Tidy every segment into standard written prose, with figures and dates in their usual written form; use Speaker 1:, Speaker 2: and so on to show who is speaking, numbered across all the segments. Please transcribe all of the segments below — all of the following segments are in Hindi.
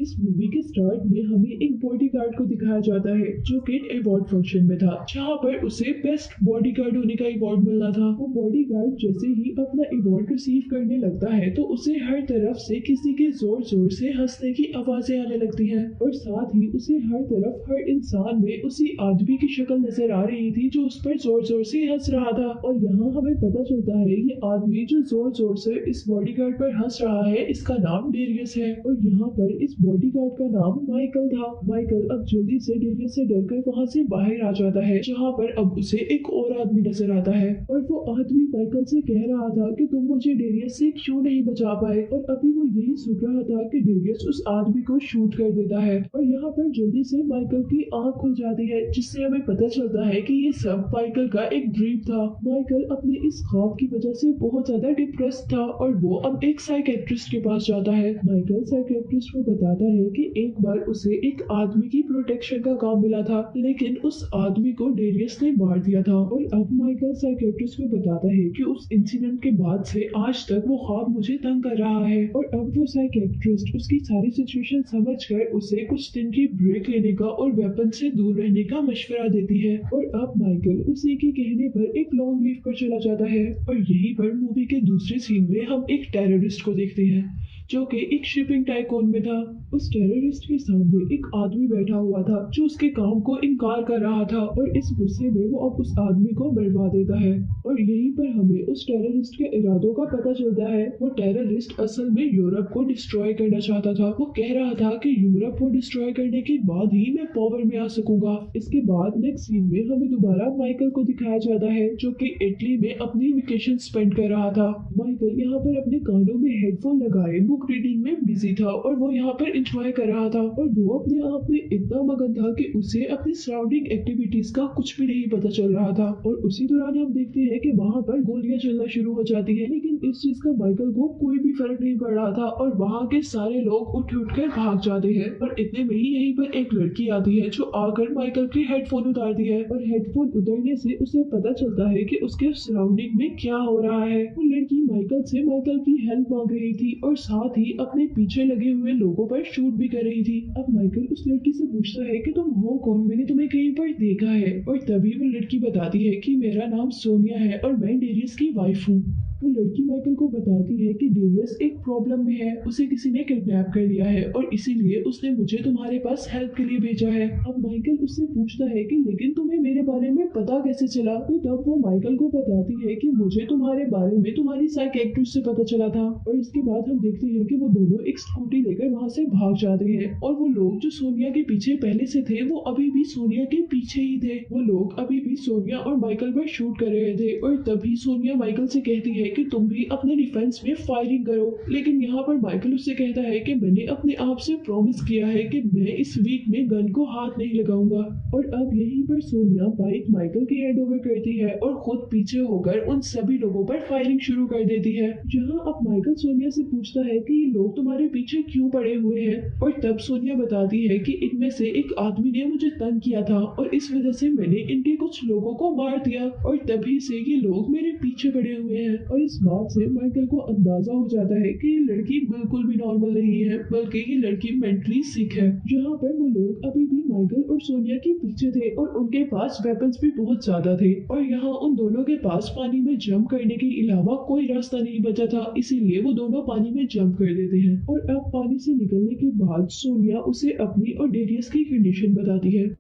Speaker 1: इस मूवी के स्टार्ट में हमें एक बॉडीगार्ड को दिखाया जाता है जो कि एक अवार्ड फंक्शन में था, जहाँ पर उसे बेस्ट बॉडीगार्ड होने का अवार्ड मिलना था। वो बॉडीगार्ड जैसे ही अपना अवार्ड रिसीव करने लगता है तो उसे हर तरफ से किसी के जोर जोर से हंसने की आवाजें आने लगती हैं और साथ ही उसे हर तरफ हर इंसान में उसी आदमी की शक्ल नजर आ रही थी जो उस पर जोर जोर से हंस रहा था। और यहाँ हमें पता चलता है ये आदमी जो जोर जोर से इस बॉडीगार्ड पर हंस रहा है इसका नाम डेरियस है और यहाँ पर इस बॉडीगार्ड का नाम माइकल था। माइकल अब जल्दी से डेरियस से डरकर वहाँ से बाहर आ जाता है, जहाँ पर अब उसे एक और आदमी नजर आता है और वो आदमी माइकल से कह रहा था कि तुम मुझे डेरियस से क्यों नहीं बचा पाए। और अभी वो यही सोच रहा था कि डेरियस उस आदमी को शूट कर देता है और यहाँ पर जल्दी से माइकल की आंख खुल जाती है, जिससे हमें पता चलता है कि ये सब माइकल का एक ड्रीम था। माइकल अपने इस ख्वाब की वजह से बहुत ज्यादा डिप्रेस था और वो अब एक साइकेट्रिस्ट के पास जाता है। माइकल साइकेट्रिस्ट को बताता है कि एक बार उसे एक आदमी की प्रोटेक्शन का काम मिला था, लेकिन उस आदमी को डेरियस ने मार दिया था। और अब माइकल साइकेट्रिस्ट को बताता है कि उस इंसिडेंट के बाद से आज तक वो ख्वाब मुझे तंग कर रहा है और अब वो साइकेट्रिस्ट उसकी सारी सिचुएशन समझकर उसे कुछ दिन की ब्रेक लेने का और वेपन से दूर रहने का मशवरा देती है। और अब माइकल उसी के कहने पर एक लॉन्ग लीव पर चला जाता है और यहीं पर मूवी के दूसरे सीन में हम एक टेररिस्ट को देखते हैं जो कि एक शिपिंग टाइकून में था। उस टेररिस्ट के सामने एक आदमी बैठा हुआ था जो उसके काम को इनकार कर रहा था और इस गुस्से में वो अब उस आदमी को मरवा देता है। और यहीं पर हमें उस टेररिस्ट के इरादों का पता चलता है। वो टेररिस्ट असल में यूरोप को डिस्ट्रॉय करना चाहता था। वो कह रहा था कि यूरोप को डिस्ट्रॉय करने के बाद ही मैं पावर में आ सकूंगा। इसके बाद नेक्स्ट सीन में हमें दोबारा माइकल को दिखाया जाता है जो कि इटली में अपनी वेकेशन स्पेंड कर रहा था। माइकल यहाँ पर अपने कानों में हेडफोन लगाए बुक रीडिंग में बिजी था और वो यहाँ पर एंजॉय कर रहा था और वो अपने आप में इतना मगन था कि उसे अपनी सराउंडिंग एक्टिविटीज का कुछ भी नहीं पता चल रहा था। और उसी दौरान हम देखते हैं कि वहाँ पर गोलियां चलना शुरू हो जाती है, लेकिन इस चीज का माइकल को कोई भी फर्क नहीं पड़ रहा था और वहाँ के सारे लोग उठ कर भाग जाते हैं। और इतने में ही यहीं पर एक लड़की आती है जो आकर माइकल के हेडफोन उतारती है और हेडफोन उतरने से उसे पता चलता है कि उसके सराउंडिंग में क्या हो रहा है। वो लड़की माइकल से माइकल की हेल्प मांग रही थी और साथ ही अपने पीछे लगे हुए लोगों पर शूट भी कर रही थी। अब माइकल उस लड़की से पूछता है कि तुम हो कौन, मैंने तुम्हें कहीं पर देखा है। और तभी वो लड़की बताती है कि मेरा नाम सोनिया है और मैं डेरियस की वाइफ हूँ। वो लड़की माइकल को बताती है कि डेरियस एक प्रॉब्लम में है, उसे किसी ने किडनैप कर लिया है और इसीलिए उसने मुझे तुम्हारे पास हेल्प के लिए भेजा है। अब माइकल उससे पूछता है कि लेकिन तुम्हें मेरे बारे में पता कैसे चला। तो तब वो माइकल को बताती है कि मुझे तुम्हारे बारे में तुम्हारी साइकियाट्रिस्ट से पता चला था। और इसके बाद हम देखते हैं कि वो दोनों एक स्कूटी लेकर वहाँ से भाग जाते हैं और वो लोग जो सोनिया के पीछे पहले से थे वो अभी भी सोनिया के पीछे ही थे। वो लोग अभी भी सोनिया और माइकल पर शूट कर रहे थे और तभी सोनिया माइकल से कहती है कि तुम भी अपने डिफेंस में फायरिंग करो। लेकिन यहाँ पर माइकल उससे कहता है कि मैंने अपने आप से प्रॉमिस किया है कि मैं इस वीक में गन को हाथ नहीं लगाऊंगा। और अब यहीं पर सोनिया बाइक माइकल के हैंड ओवर करती है और खुद पीछे होकर उन सभी लोगों पर फायरिंग शुरू कर देती है। जहाँ अब माइकल सोनिया से पूछता है कि ये लोग तुम्हारे पीछे क्यों पड़े हुए हैं। और तब सोनिया बताती है कि इनमें से एक आदमी ने मुझे तंग किया था और इस वजह से मैंने इनके कुछ लोगों को मार दिया और तभी से ये लोग मेरे पीछे पड़े हुए हैं। और इस बात से माइकल को अंदाजा हो जाता है कि ये लड़की बिल्कुल भी नॉर्मल नहीं है, बल्कि ये लड़की मेंटली सिक है। जहाँ पर वो लोग अभी भी माइकल और सोनिया के पीछे थे और उनके पास वेपन्स भी बहुत ज्यादा थे और यहाँ उन दोनों के पास पानी में जंप करने के अलावा कोई रास्ता नहीं बचा था, इसीलिए वो दोनों पानी में जंप कर देते हैं। और अब पानी से निकलने के बाद सोनिया उसे अपनी और डेरियस की कंडीशन बताती है।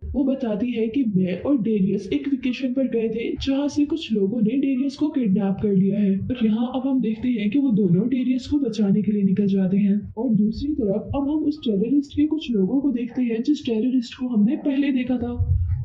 Speaker 1: वो बताती है कि मैं और डेरियस एक वेकेशन पर गए थे जहाँ से कुछ लोगों ने डेरियस को किडनैप कर लिया है। और यहाँ अब हम देखते हैं कि वो दोनों डेरियस को बचाने के लिए निकल जाते हैं। और दूसरी तरफ अब हम उस टेररिस्ट के कुछ लोगों को देखते हैं जिस टेररिस्ट को हमने पहले देखा था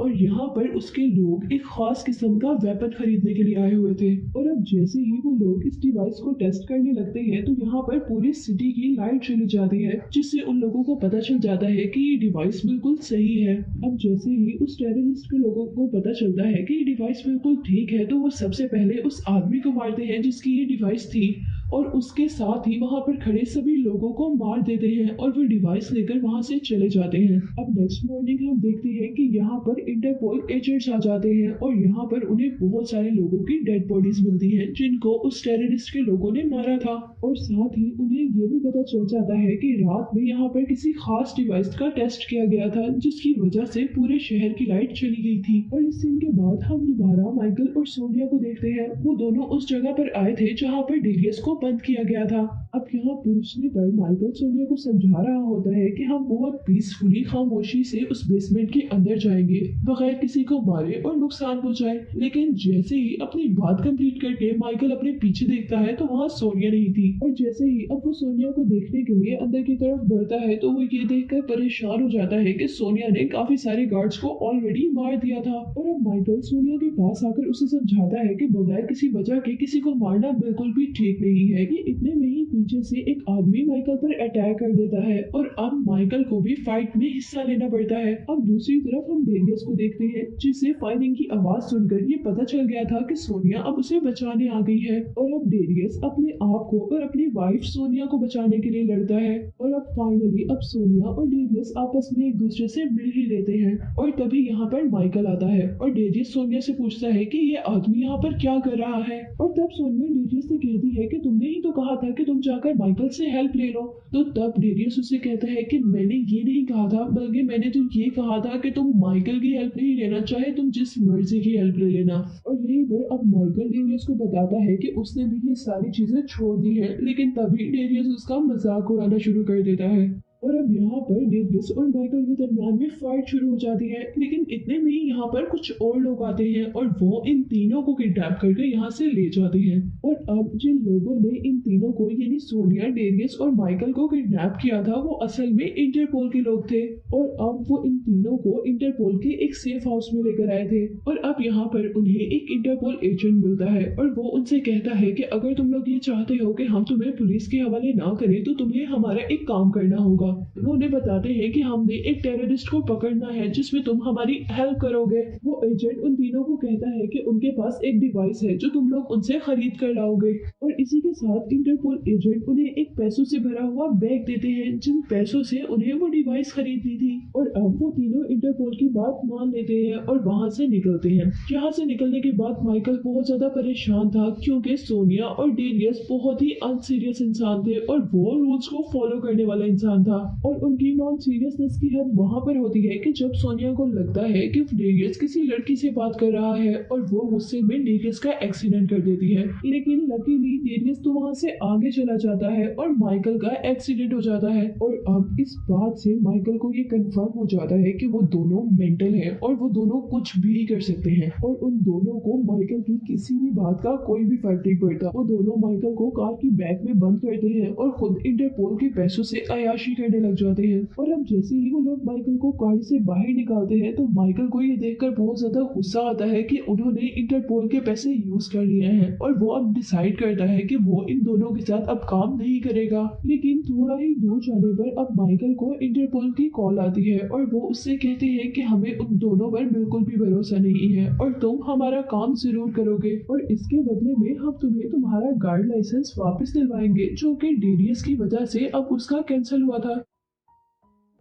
Speaker 1: और यहाँ पर उसके लोग एक खास किस्म का वेपन खरीदने के लिए आए हुए थे। और अब जैसे ही वो लोग इस डिवाइस को टेस्ट करने लगते हैं तो यहाँ पर पूरी सिटी की लाइट चली जाती है, जिससे उन लोगों को पता चल जाता है कि ये डिवाइस बिल्कुल सही है। अब जैसे ही उस टेररिस्ट के लोगों को पता चलता है कि ये डिवाइस बिल्कुल ठीक है तो वो सबसे पहले उस आदमी को मारते हैं जिसकी ये डिवाइस थी और उसके साथ ही वहाँ पर खड़े सभी लोगों को मार देते हैं और वो डिवाइस लेकर वहाँ से चले जाते हैं। अब नेक्स्ट मॉर्निंग हम देखते हैं कि यहाँ पर इंटरपोल एजेंट्स आ जाते हैं और यहाँ पर उन्हें बहुत सारे लोगों की डेड बॉडीज मिलती हैं जिनको उस टेररिस्ट के लोगों ने मारा था। और साथ ही उन्हें ये भी पता चल जाता है कि रात में यहाँ पर किसी खास डिवाइस का टेस्ट किया गया था जिसकी वजह से पूरे शहर की लाइट चली गई थी। और इस सीन के बाद हम दोबारा माइकल और सोनिया को देखते हैं। वो दोनों उस जगह पर आए थे जहाँ पर डेरियस को बंद किया गया था। अब यहाँ पूछने पर माइकल सोनिया को समझा रहा होता है कि हम बहुत पीसफुली खामोशी से उस बेसमेंट के अंदर जाएंगे बगैर किसी को मारे और नुकसान पहुंचाए। लेकिन जैसे ही अपनी बात कंप्लीट करके माइकल अपने पीछे देखता है तो वहाँ सोनिया नहीं थी। और जैसे ही अब वो सोनिया को देखने के लिए अंदर की तरफ बढ़ता है तो वो ये देखकर परेशान हो जाता है कि सोनिया ने काफी सारे गार्ड्स को ऑलरेडी मार दिया था। और अब माइकल सोनिया के पास आकर उसे समझाता है कि बगैर किसी वजह के किसी को मारना बिल्कुल भी ठीक नहीं है। कि इतने में ही पीछे से एक आदमी माइकल पर अटैक कर देता है और अब माइकल को भी फाइट में हिस्सा लेना पड़ता है। अब दूसरी तरफ हम डेरियस को देखते हैं जिसे फायरिंग की आवाज सुनकर ये पता चल गया था कि सोनिया अब उसे बचाने आ गई है। और अब डेरियस अपने आप को और अपनी वाइफ सोनिया को बचाने के लिए लड़ता है। और अब फाइनली अब सोनिया और डेरियस आपस में एक दूसरे से मिल ही लेते हैं। और तभी यहाँ पर माइकल आता है और डेरियस सोनिया से पूछता है कि ये आदमी यहाँ पर क्या कर रहा है। और तब सोनिया डेरियस से कहती है कि तुमने ही तो कहा था कि तुम जाकर माइकल से हेल्प ले लो। तो तब डेरियस उसे कहता है कि मैंने ये नहीं कहा था, बल्कि मैंने तो ये कहा था कि तुम माइकल की हेल्प नहीं लेना, चाहे तुम जिस मर्जी की हेल्प ले लेना। और यही पर अब माइकल डेरियस को बताता है कि उसने भी ये सारी चीजें छोड़ दी है। लेकिन तभी डेरियस उसका मजाक उड़ाना शुरू कर देता है। और अब यहाँ पर डेविस और माइकल के दरमियान में फाइट शुरू हो जाती है। लेकिन इतने में ही यहाँ पर कुछ और लोग आते हैं और वो इन तीनों को किडनैप करके यहाँ से ले जाते हैं। और अब जिन लोगों ने इन तीनों को यानी सोनिया, डेरियस और माइकल को किडनैप किया था वो असल में इंटरपोल के लोग थे। और अब वो इन तीनों को इंटरपोल के एक सेफ हाउस में लेकर आए थे। और अब यहाँ पर उन्हें एक इंटरपोल एजेंट मिलता है और वो उनसे कहता है कि अगर तुम लोग ये चाहते हो कि हम तुम्हें पुलिस के हवाले ना करें तो तुम्हें हमारा एक काम करना होगा। वो उन्हें बताते हैं कि हमने एक टेररिस्ट को पकड़ना है जिसमें तुम हमारी हेल्प करोगे। वो एजेंट उन तीनों को कहता है कि उनके पास एक डिवाइस है जो तुम लोग उनसे खरीद कर लाओगे। और इसी के साथ इंटरपोल एजेंट उन्हें एक पैसों से भरा हुआ बैग देते हैं जिन पैसों से उन्हें वो डिवाइस खरीदनी थी। और अब वो तीनों इंटरपोल की बात मान लेते हैं और वहाँ से निकलते हैं। यहाँ से निकलने के बाद माइकल बहुत ज्यादा परेशान था क्योंकि सोनिया और डेरियस बहुत ही अनसीरियस इंसान थे और वो रूल्स को फॉलो करने वाला इंसान था। और उनकी नॉन सीरियसनेस की हद वहाँ पर होती है कि जब सोनिया को लगता है कि डेरियस किसी लड़की से बात कर रहा है और वो गुस्से में डेरियस का एक्सीडेंट कर देती है। लेकिन लकीली डेरियस तो वहाँ से आगे चला जाता है और माइकल का एक्सीडेंट हो जाता है। और अब इस बात से माइकल को ये कंफर्म हो जाता है कि वो दोनों मेंटल हैं और वो दोनों कुछ भी कर सकते हैं। और उन दोनों को माइकल की किसी भी बात का कोई भी फर्क नहीं पड़ता। वो दोनों माइकल को कार की बैग में बंद करते हैं और खुद इंटरपोल के पैसों से अय्याशी करने लग जाते हैं। और अब जैसे ही वो लोग माइकल को गाड़ी से बाहर निकालते हैं तो माइकल को ये देखकर बहुत ज्यादा गुस्सा आता है कि उन्होंने इंटरपोल के पैसे यूज कर लिए हैं। और वो अब डिसाइड करता है कि वो इन दोनों के साथ अब काम नहीं करेगा। लेकिन थोड़ा ही दूर जाने पर अब माइकल को इंटरपोल की कॉल आती है और वो उससे कहते हैं कि हमें उन दोनों पर बिल्कुल भी भरोसा नहीं है और तुम हमारा काम जरूर करोगे और इसके बदले में हम तुम्हें तुम्हारा गार्ड लाइसेंस वापस दिलवाएंगे जो कि डेरियस की वजह से अब उसका कैंसिल हुआ था।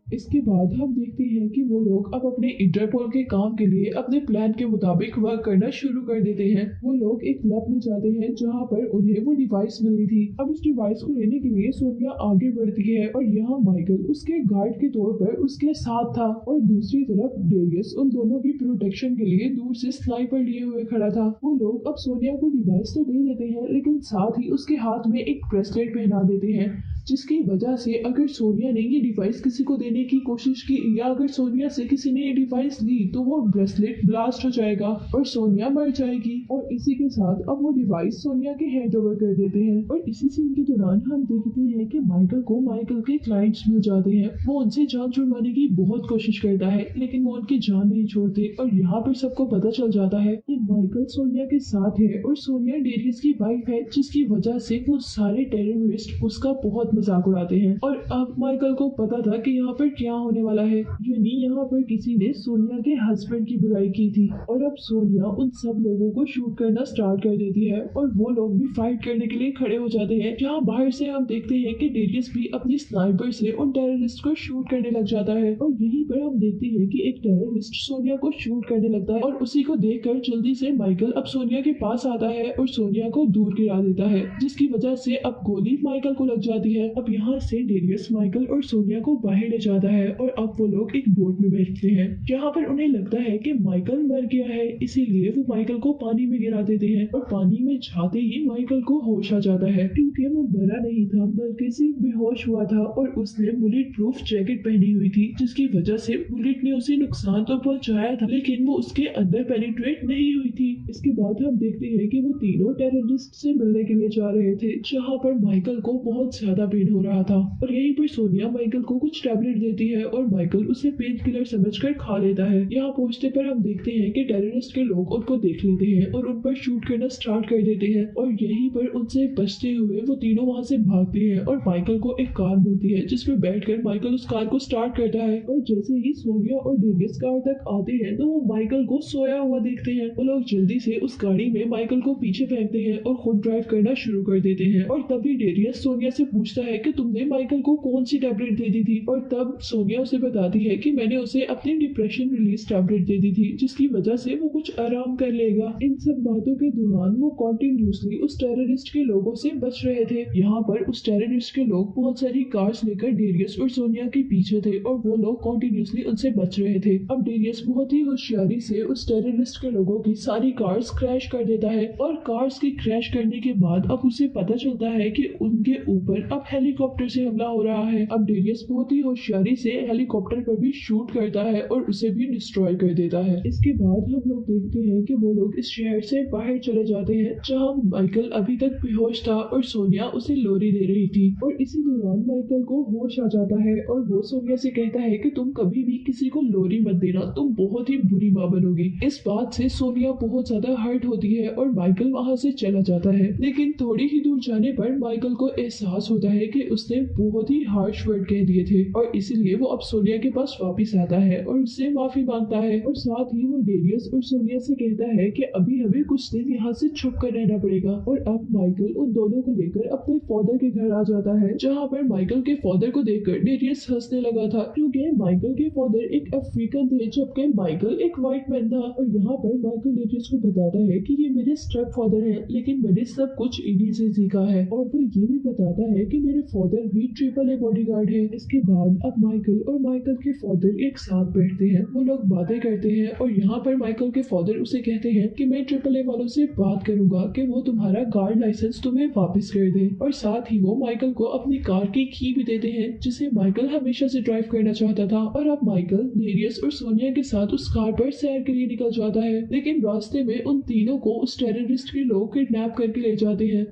Speaker 1: इसके बाद हम देखते हैं कि वो लोग अब अपने इंटरपोल के काम के लिए अपने प्लान के मुताबिक वर्क करना शुरू कर देते हैं। वो लोग एक क्लब में जाते हैं जहाँ पर उन्हें वो डिवाइस मिली थी। अब उस डिवाइस को लेने के लिए सोनिया आगे बढ़ती है और यहाँ माइकल उसके गार्ड के तौर पर उसके साथ था और दूसरी तरफ डेरियस उन दोनों की प्रोटेक्शन के लिए दूर से स्नाइपर लिए हुए खड़ा था। वो लोग अब सोनिया को डिवाइस तो दे देते हैं लेकिन साथ ही उसके हाथ में एक ब्रेसलेट पहना देते हैं जिसकी वजह से अगर सोनिया ने ये डिवाइस किसी को देने की कोशिश की या अगर सोनिया से किसी ने ये डिवाइस ली तो वो ब्रेसलेट ब्लास्ट हो जाएगा और सोनिया मर जाएगी। और इसी के साथ अब वो डिवाइस सोनिया के हैंड ओवर कर देते हैं। और इसी सीन के दौरान हम देखते हैं कि माइकल को माइकल के क्लाइंट्स मिल जाते हैं। वो उनसे जान छुड़वाने की बहुत कोशिश करता है लेकिन वो उनकी जान नहीं छोड़ते। और यहाँ पर सबको पता चल जाता है कि माइकल सोनिया के साथ है और सोनिया डेरियस की वाइफ है जिसकी वजह से वो सारे टेररिस्ट उसका बहुत मजाक उड़ाते हैं। और अब माइकल को पता था कि यहाँ पर क्या होने वाला है, यानी यहाँ पर किसी ने सोनिया के हस्बैंड की बुराई की थी और अब सोनिया उन सब लोगों को शूट करना स्टार्ट कर देती है और वो लोग भी फाइट करने के लिए खड़े हो जाते हैं। जहाँ बाहर से हम देखते हैं कि डेरियस भी अपनी स्नाइपर से उन टेररिस्ट को शूट करने लग जाता है और यहीं पर हम देखते हैं कि एक टेररिस्ट सोनिया को शूट करने लगता है और उसी को देखकर जल्दी से माइकल अब सोनिया के पास आता है और सोनिया को दूर गिरा देता है, जिसकी वजह से अब गोली माइकल को लग जाती है। अब यहाँ से डेरियस माइकल और सोनिया को बाहर ले जाता है और अब वो लोग एक बोट में बैठते हैं जहाँ पर उन्हें लगता है कि माइकल मर गया है, इसीलिए वो माइकल को पानी में गिरा देते हैं और पानी में जाते ही माइकल को होश आ जाता है क्योंकि वो मरा नहीं था बल्कि सिर्फ बेहोश हुआ था और उसने बुलेट प्रूफ जैकेट पहनी हुई थी, जिसकी वजह से बुलेट ने उसे नुकसान तो पहुंचाया था लेकिन वो उसके अंदर पेनिट्रेट नहीं हुई थी। इसके बाद हम देखते हैं कि वो तीनों टेररिस्ट से मिलने के लिए जा रहे थे जहाँ पर माइकल को बहुत ज्यादा पेन हो रहा था और यहीं पर सोनिया माइकल को कुछ टैबलेट देती है और माइकल उसे पेन किलर समझकर खा लेता है। यहाँ पहुंचने पर हम देखते हैं कि टेररिस्ट के लोग उनको देख लेते हैं और उन पर शूट करना स्टार्ट कर देते हैं और यहीं पर उनसे बचते हुए वो तीनों वहाँ से भागते हैं और माइकल को एक कार मिलती है जिसमें बैठकर माइकल उस कार को स्टार्ट करता है और जैसे ही सोनिया और डेरियस कार तक आते हैं तो वो माइकल को सोया हुआ देखते हैं। वो लोग जल्दी से उस गाड़ी में माइकल को पीछे फेंकते हैं और खुद ड्राइव करना शुरू कर देते हैं और तभी डेरियस सोनिया से पूछता है कि तुमने माइकल को कौन सी टैबलेट दे दी थी और तब सोनिया उसे बताती है कि मैंने उसे अपनी डिप्रेशन रिलीज टैबलेट दे दी थी जिसकी वजह से वो कुछ आराम कर लेगा। इन सब बातों के दौरान वो कॉन्टिन्यूसली उस टेररिस्ट के लोगों से बच रहे थे। यहाँ पर उस टेररिस्ट के लोग बहुत सारी कार्स लेकर डेरियस और सोनिया के पीछे थे और वो लोग कॉन्टिन्यूसली उनसे बच रहे थे। अब डेरियस बहुत ही होशियारी से उस टेररिस्ट के लोगों की सारी कार्स क्रैश कर देता है और कार्स की क्रैश करने के बाद अब उसे पता चलता है कि उनके ऊपर अब हेलीकॉप्टर से हमला हो रहा है। अब डेरियस बहुत ही होशियारी से हेलीकॉप्टर पर भी शूट करता है और उसे भी डिस्ट्रॉय कर देता है। इसके बाद हम लोग देखते हैं कि वो लोग इस शहर से बाहर चले जाते हैं जहाँ माइकल अभी तक बेहोश था और सोनिया उसे लोरी दे रही थी और इसी दौरान माइकल को होश आ जाता है और वो सोनिया से कहता है कि तुम कभी भी किसी को लोरी मत देना, तुम बहुत ही बुरी माँ बनोगी। इस बात से सोनिया बहुत ज्यादा हर्ट होती है और माइकल वहाँ से चला जाता है, लेकिन थोड़ी ही दूर जाने पर माइकल को एहसास होता है कि उसने बहुत ही हार्श वर्ड कह दिए थे और इसीलिए वो अब सोनिया के पास वापिस आता है और उससे माफी मांगता है और साथ ही वो डेरियस और सोनिया से कहता है कि अभी हमें कुछ दिन यहाँ से छुप कर रहना पड़ेगा। और अब माइकल उन दोनों को लेकर अपने फादर के घर आ जाता है जहाँ पर माइकल के फादर को देखकर डेरियस हंसने लगा था क्योंकि माइकल के फादर एक अफ्रीकन थे जबकि माइकल एक व्हाइट मैन था। और यहाँ पर माइकल डेरियस को बताता है कि ये मेरे स्टेप फादर हैं लेकिन मैंने सब कुछ इन्हीं से सीखा है और वो ये भी बताता है कि मेरे फादर भी AAA बॉडीगार्ड है। इसके बाद अब माइकल और माइकल के फादर एक साथ बैठते हैं, वो लोग बातें करते हैं और यहाँ पर माइकल के फादर उसे कहते हैं कि मैं AAA वालों से बात करूंगा कि वो तुम्हारा गार्ड लाइसेंस तुम्हें वापस कर दे और साथ ही वो माइकल को अपनी कार की की भी देते हैं जिसे माइकल हमेशा से ड्राइव करना चाहता था। और अब माइकल डेरियस और सोनिया के साथ उस कार पर सैर के लिए निकल जाता है, लेकिन रास्ते में उन तीनों को उस टेररिस्ट के लोग किडनैप करके ले जाते हैं।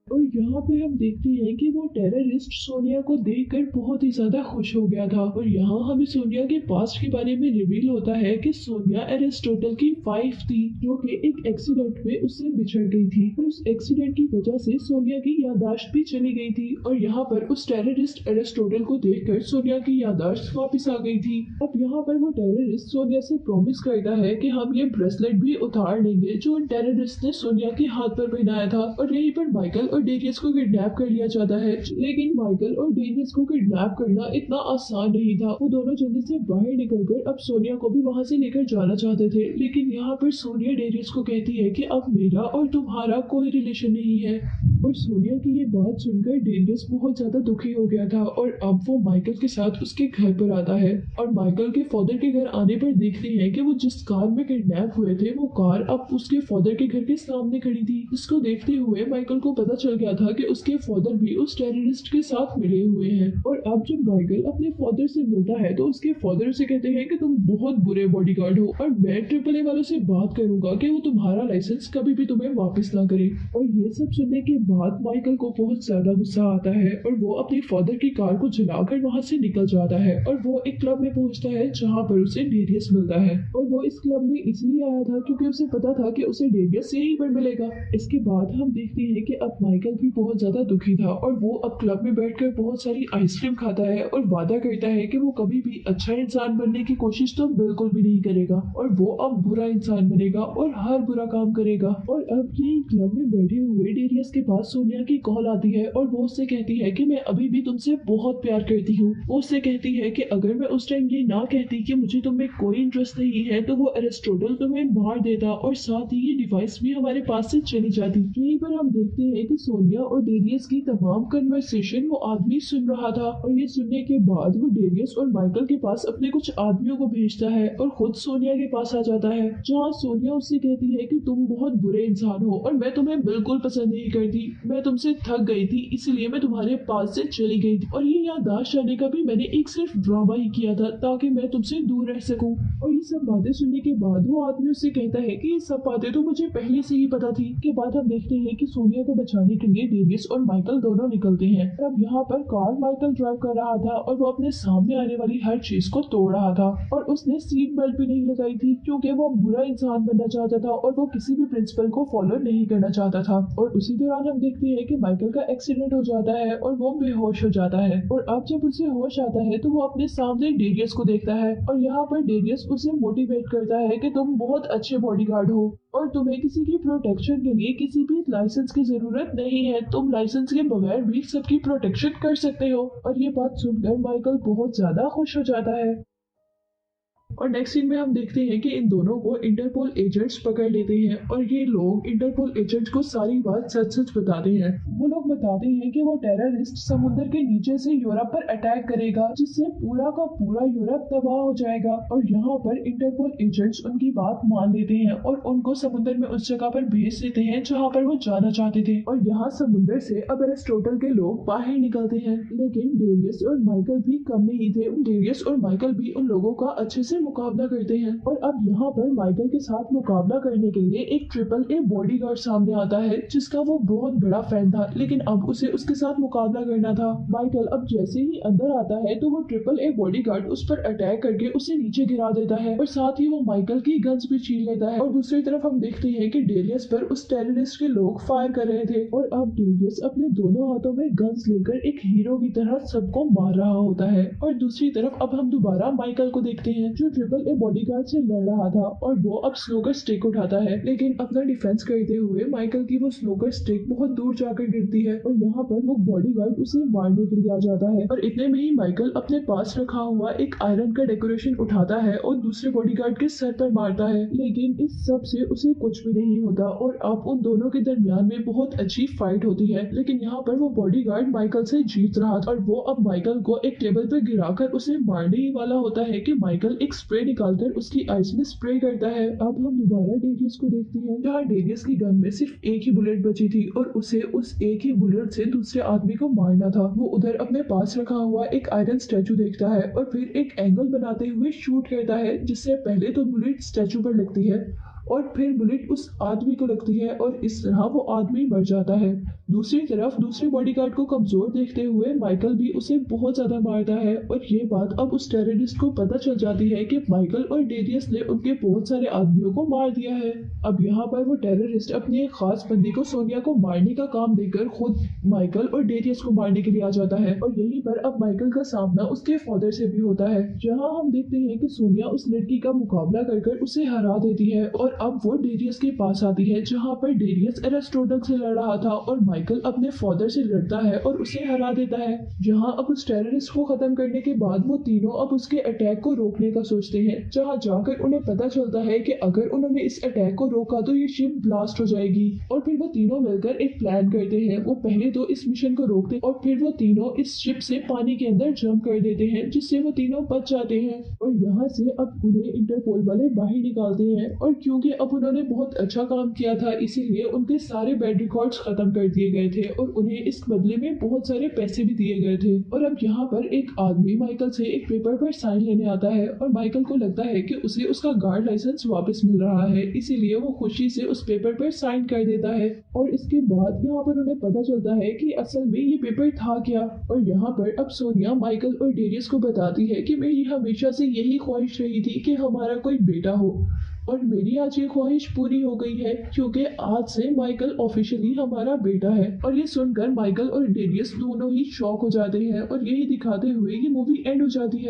Speaker 1: और यहाँ पे हम देखते हैं कि वो टेररिस्ट सोनिया को देखकर बहुत ही ज्यादा खुश हो गया था और यहाँ हमें सोनिया के पास्ट के बारे में रिवील होता है कि सोनिया एरिस्टोटल की वाइफ थी जो कि एक एक्सीडेंट में उससे बिछड़ गई थी और उस एक्सीडेंट की वजह से सोनिया की याददाश्त भी चली गई थी और यहाँ पर उस टेररिस्ट एरिस्टोटल को देखकर सोनिया की याददाश्त वापस आ गई थी। अब यहाँ पर वो टेररिस्ट सोनिया से प्रॉमिस करता है कि हम ये ब्रेसलेट भी उतार लेंगे जो टेररिस्ट ने सोनिया के हाथ पर पहनाया था और यहीं पर माइकल और डेरियस को किडनैप कर लिया जाता है। लेकिन माइकल और डेरियस को किडनैप करना इतना आसान नहीं था। वो दोनों जल्दी से बाहर निकलकर अब सोनिया को भी वहाँ से लेकर जाना चाहते थे, लेकिन यहाँ पर सोनिया डेरियस को कहती है कि अब मेरा और तुम्हारा कोई रिलेशन नहीं है। और सोनिया की ये बात सुनकर डेरियस बहुत ज्यादा दुखी हो गया था और अब वो माइकल के साथ उसके घर पर आता है और माइकल के फादर के घर आने पर देखते हैं कि वो जिस कार में किडनैप हुए थे वो कार अब उसके फादर के घर के सामने खड़ी थी। इसको देखते हुए माइकल को पता चल गया था कि उसके फादर भी उस टेररिस्ट के साथ मिले हुए हैं। और अब जब माइकल अपने फादर से मिलता है तो उसके फादर से कहते हैं कि तुम बहुत बुरे बॉडीगार्ड हो और मैं AAA वालों से बात करूंगा कि वो तुम्हारा लाइसेंस कभी भी तुम्हें वापस ना करे। और ये सब सुनने के बाद माइकल को बहुत ज्यादा गुस्सा आता है और वो अपनी फादर की कार को जलाकर वहाँ से निकल जाता है और वो एक क्लब में पहुँचता है जहाँ पर उसे डेरियस मिलता है। और वो इस क्लब में इसलिए आया था क्योंकि उसे पता था कि उसे डेरियस यहीं पर मिलेगा। इसके बाद हम देखते हैं कि अब माइकल भी बहुत ज्यादा दुखी था और वो अब क्लब में बैठकर बहुत सारी आइसक्रीम खाता है और वादा करता है कि वो कभी भी अच्छा इंसान बनने की कोशिश तो बिल्कुल भी नहीं करेगा और वो अब बुरा इंसान बनेगा और हर बुरा काम करेगा। और अब यही क्लब में बैठे हुए डेरियस के पास सोनिया की कॉल आती है और वो उससे कहती है कि मैं अभी भी तुमसे बहुत प्यार करती हूँ। वो उससे कहती है कि अगर मैं उस टाइम ये ना कहती कि मुझे तुममें कोई इंटरेस्ट नहीं है तो वो एरिस्टोटल तुम्हें मार देता और साथ ही ये डिवाइस भी हमारे पास से चली जाती। यहीं पर हम देखते हैं कि सोनिया और डेरियस की तमाम कन्वर्सेशन वो आदमी सुन रहा था और ये सुनने के बाद वो डेरियस और माइकल के पास अपने कुछ आदमियों को भेजता है और खुद सोनिया के पास आ जाता है, जहाँ सोनिया उससे कहती है कि तुम बहुत बुरे इंसान हो और मैं तुम्हें बिल्कुल पसंद नहीं करती। मैं तुमसे थक गई थी इसलिए मैं तुम्हारे पास से चली गई थी और ये याददाश्त करने का भी मैंने एक सिर्फ ड्रामा ही किया था ताकि मैं तुमसे दूर रह सकूं। और ये सब बातें सुनने के बाद वो आदमी उससे कहता है कि ये सब बातें तो मुझे पहले से ही पता थी। के बाद हम देखते हैं कि सोनिया को बचाने के लिए डेरियस और माइकल दोनों निकलते हैं। अब यहाँ पर कार माइकल ड्राइव कर रहा था और वो अपने सामने आने वाली हर चीज को तोड़ रहा था और उसने सीट बेल्ट भी नहीं लगाई थी क्योंकि वो बुरा इंसान बनना चाहता था और वो किसी भी प्रिंसिपल को फॉलो नहीं करना चाहता था। और उसी दौरान हम देखते हैं कि माइकल का एक्सीडेंट हो जाता है और वो बेहोश हो जाता है और अब जब उसे होश आता है तो वो अपने सामने डेरियस को देखता है और यहाँ पर डेरियस उसे मोटिवेट करता है कि तुम बहुत अच्छे बॉडीगार्ड हो और तुम्हें किसी की प्रोटेक्शन के लिए किसी भी लाइसेंस की जरूरत नहीं है, तुम लाइसेंस के बगैर भी सबकी प्रोटेक्शन कर सकते हो। और ये बात सुनकर माइकल बहुत ज्यादा खुश हो जाता है। और नेक्स्ट सीन में हम देखते हैं कि इन दोनों को इंटरपोल एजेंट्स पकड़ लेते हैं और ये लोग इंटरपोल एजेंट्स को सारी बात सच सच बताते हैं। वो लोग बताते हैं कि वो टेररिस्ट समुद्र के नीचे से यूरोप पर अटैक करेगा जिससे पूरा का पूरा यूरोप तबाह हो जाएगा। और यहाँ पर इंटरपोल एजेंट्स उनकी बात मान लेते हैं और उनको समुद्र में उस जगह पर भेज देते हैं जहाँ पर वो जाना चाहते थे। और यहाँ समुद्र से अब एरिस्टोटल के लोग बाहर निकलते हैं, लेकिन डेरियस और माइकल भी कम नहीं थे। डेरियस और माइकल भी उन लोगों का अच्छे से मुकाबला करते हैं। और अब यहाँ पर माइकल के साथ मुकाबला करने के लिए एक ट्रिपल ए बॉडीगार्ड सामने आता है जिसका वो बहुत बड़ा फैन था, लेकिन अब उसे उसके साथ मुकाबला करना था। माइकल अब जैसे ही अंदर आता है तो वो ट्रिपल ए बॉडीगार्ड उस पर अटैक करके उसे नीचे गिरा देता है और साथ ही वो माइकल की गन्स भी छीन लेता है। और दूसरी तरफ हम देखते हैं कि डेरियस पर उस टेररिस्ट के लोग फायर कर रहे थे और अब डेरियस अपने दोनों हाथों में गन्स लेकर एक हीरो की तरह सबको मार रहा होता है। और दूसरी तरफ अब हम दोबारा माइकल को देखते हैं जो ट्रिपल ए बॉडीगार्ड से लड़ रहा था और वो अब स्नोकर स्टिक उठाता है, लेकिन अपना डिफेंस करते हुए माइकल की वो स्नोकर स्टिक बहुत दूर जाकर गिरती है और यहाँ पर वो बॉडीगार्ड उसे मारने के लिए आ जाता है। और इतने में ही माइकल अपने पास रखा हुआ एक आयरन का डेकोरेशन उठाता है और दूसरे बॉडीगार्ड के सर पर मारता है, लेकिन इस सब से उसे कुछ भी नहीं होता और अब उन दोनों के दरमियान में बहुत अच्छी फाइट होती है। लेकिन यहाँ पर वो बॉडीगार्ड माइकल से जीत रहा था और वो अब माइकल को एक टेबल पर गिराकर उसे मारने ही वाला होता है कि माइकल एक स्प्रे निकालकर उसकी आइस में स्प्रे करता है। अब हम दोबारा डेरियस को देखते हैं जहाँ डेरियस की गन में सिर्फ एक ही बुलेट बची थी और उसे उस एक ही बुलेट से दूसरे आदमी को मारना था। वो उधर अपने पास रखा हुआ एक आयरन स्टैचू देखता है और फिर एक एंगल बनाते हुए शूट करता है जिससे पहले तो बुलेट स्टैचू पर लगती है और फिर बुलेट उस आदमी को लगती है और इस तरह वो आदमी मर जाता है। दूसरी तरफ दूसरे बॉडीगार्ड को कमजोर देखते हुए माइकल भी उसे बहुत ज्यादा मारता है और ये बात अब उस टेररिस्ट को पता चल जाती है कि माइकल और डेरियस ने उनके बहुत सारे आदमियों को मार दिया है। अब यहाँ पर वो टेररिस्ट अपने एक खास बंदी को सोनिया को मारने का काम देकर खुद माइकल और डेरियस को मारने के लिए आ जाता है और यहीं पर अब माइकल का सामना उसके फादर से भी होता है, जहाँ हम देखते हैं कि सोनिया उस लड़की का मुकाबला कर उसे हरा देती है और अब वो डेरियस के पास आती है जहाँ पर डेरियस एरिस्टोटल से लड़ रहा था और माइकल अपने फादर से लड़ता है और उसे हरा देता है। जहाँ अब उस टेररिस्ट को खत्म करने के बाद वो तीनों अब उसके अटैक को रोकने का सोचते हैं, जहाँ जाकर उन्हें पता चलता है कि अगर उन्होंने इस अटैक को रोका तो ये शिप ब्लास्ट हो जाएगी। और फिर वो तीनों मिलकर एक प्लान करते हैं। वो पहले तो इस मिशन को रोकते और फिर वो तीनों इस शिप से पानी के अंदर जंप कर देते हैं जिससे वो तीनों बच जाते हैं। और यहाँ से अब उन्हें इंटरपोल वाले बाहर निकालते हैं और क्योंकि क्योंकि अब उन्होंने बहुत अच्छा काम किया था, इसीलिए उनके सारे बैड रिकॉर्ड्स खत्म कर दिए गए थे और उन्हें इस बदले में बहुत सारे पैसे भी दिए गए थे। और अब यहाँ पर एक आदमी माइकल से एक पेपर पर साइन लेने आता है और माइकल को लगता है कि उसे उसका गार्ड लाइसेंस वापस मिल रहा है, इसीलिए वो खुशी से उस पेपर पर साइन कर देता है। और इसके बाद यहाँ पर उन्हें पता चलता है कि असल में ये पेपर था क्या। और यहाँ पर अब सोनिया माइकल और डेरियस को बताती है कि मेरी हमेशा से यही ख्वाहिश रही थी कि हमारा कोई बेटा हो, और मेरी आज ये ख्वाहिश पूरी हो गई है क्योंकि आज से माइकल ऑफिशियली हमारा बेटा है। और ये सुनकर माइकल और डेरियस दोनों ही शॉक हो जाते हैं और यही दिखाते हुए ये मूवी एंड हो जाती है।